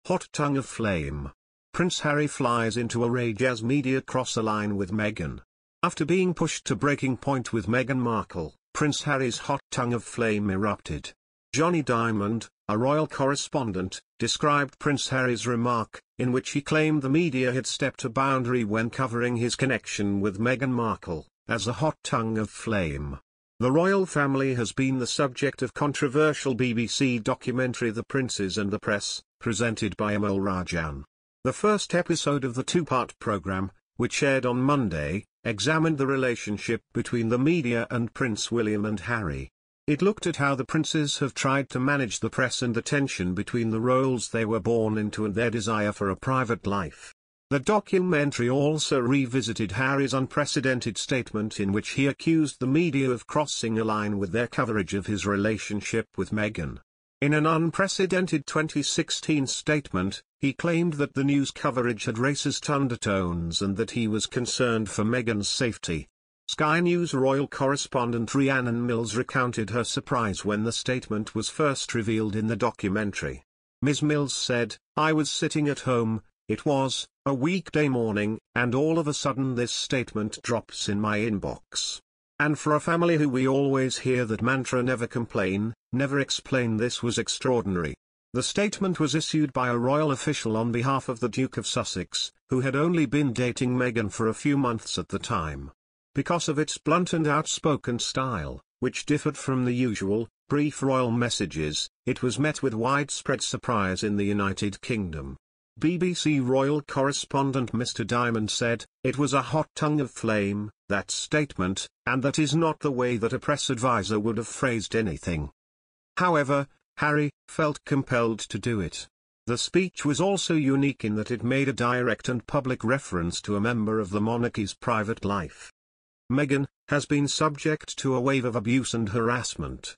Hot tongue of flame. Prince Harry flies into a rage as media cross a line with Meghan. After being pushed to breaking point with Meghan Markle, Prince Harry's hot tongue of flame erupted. Jonny Dymond, a royal correspondent, described Prince Harry's remark, in which he claimed the media had stepped a boundary when covering his connection with Meghan Markle, as a hot tongue of flame. The royal family has been the subject of controversial BBC documentary The Princes and the Press, presented by Amol Rajan. The first episode of the two-part programme, which aired on Monday, examined the relationship between the media and Prince William and Harry. It looked at how the princes have tried to manage the press and the tension between the roles they were born into and their desire for a private life. The documentary also revisited Harry's unprecedented statement in which he accused the media of crossing a line with their coverage of his relationship with Meghan. In an unprecedented 2016 statement, he claimed that the news coverage had racist undertones and that he was concerned for Meghan's safety. Sky News royal correspondent Rhiannon Mills recounted her surprise when the statement was first revealed in the documentary. Ms. Mills said, "I was sitting at home, it was a weekday morning, and all of a sudden this statement drops in my inbox. And for a family who we always hear that mantra never complain, never explain, this was extraordinary." The statement was issued by a royal official on behalf of the Duke of Sussex, who had only been dating Meghan for a few months at the time. Because of its blunt and outspoken style, which differed from the usual, brief royal messages, it was met with widespread surprise in the United Kingdom. BBC royal correspondent Mr. Dymond said, "It was a hot tongue of flame, that statement, and that is not the way that a press advisor would have phrased anything." However, Harry felt compelled to do it. The speech was also unique in that it made a direct and public reference to a member of the monarchy's private life. Meghan has been subject to a wave of abuse and harassment.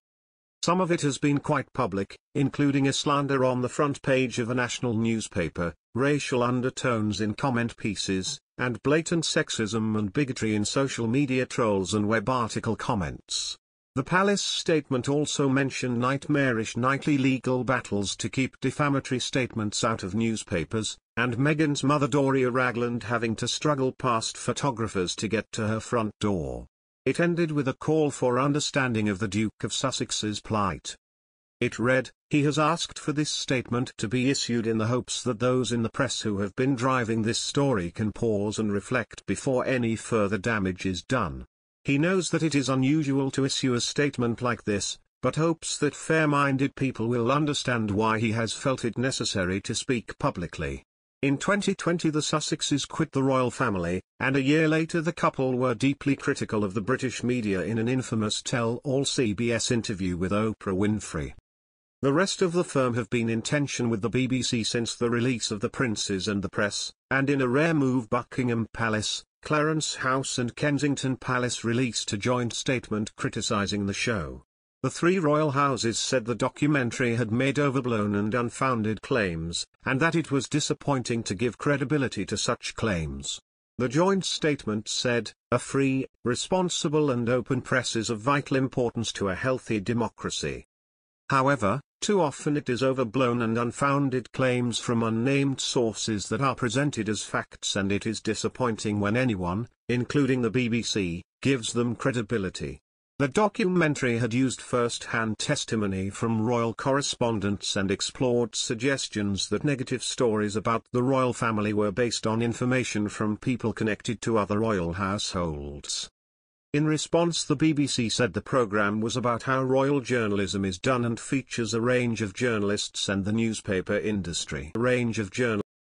Some of it has been quite public, including a slander on the front page of a national newspaper, racial undertones in comment pieces, and blatant sexism and bigotry in social media trolls and web article comments. The palace statement also mentioned nightmarish nightly legal battles to keep defamatory statements out of newspapers, and Meghan's mother Doria Ragland having to struggle past photographers to get to her front door. It ended with a call for understanding of the Duke of Sussex's plight. It read, "He has asked for this statement to be issued in the hopes that those in the press who have been driving this story can pause and reflect before any further damage is done. He knows that it is unusual to issue a statement like this, but hopes that fair-minded people will understand why he has felt it necessary to speak publicly." In 2020 the Sussexes quit the royal family, and a year later the couple were deeply critical of the British media in an infamous tell-all CBS interview with Oprah Winfrey. The rest of the firm have been in tension with the BBC since the release of The Princes and the Press, and in a rare move Buckingham Palace, Clarence House and Kensington Palace released a joint statement criticising the show. The three royal houses said the documentary had made overblown and unfounded claims, and that it was disappointing to give credibility to such claims. The joint statement said, "A free, responsible and open press is of vital importance to a healthy democracy. However, too often it is overblown and unfounded claims from unnamed sources that are presented as facts, and it is disappointing when anyone, including the BBC, gives them credibility." The documentary had used first-hand testimony from royal correspondents and explored suggestions that negative stories about the royal family were based on information from people connected to other royal households. In response, the BBC said the programme was about how royal journalism is done and features a range of journalists and the newspaper industry.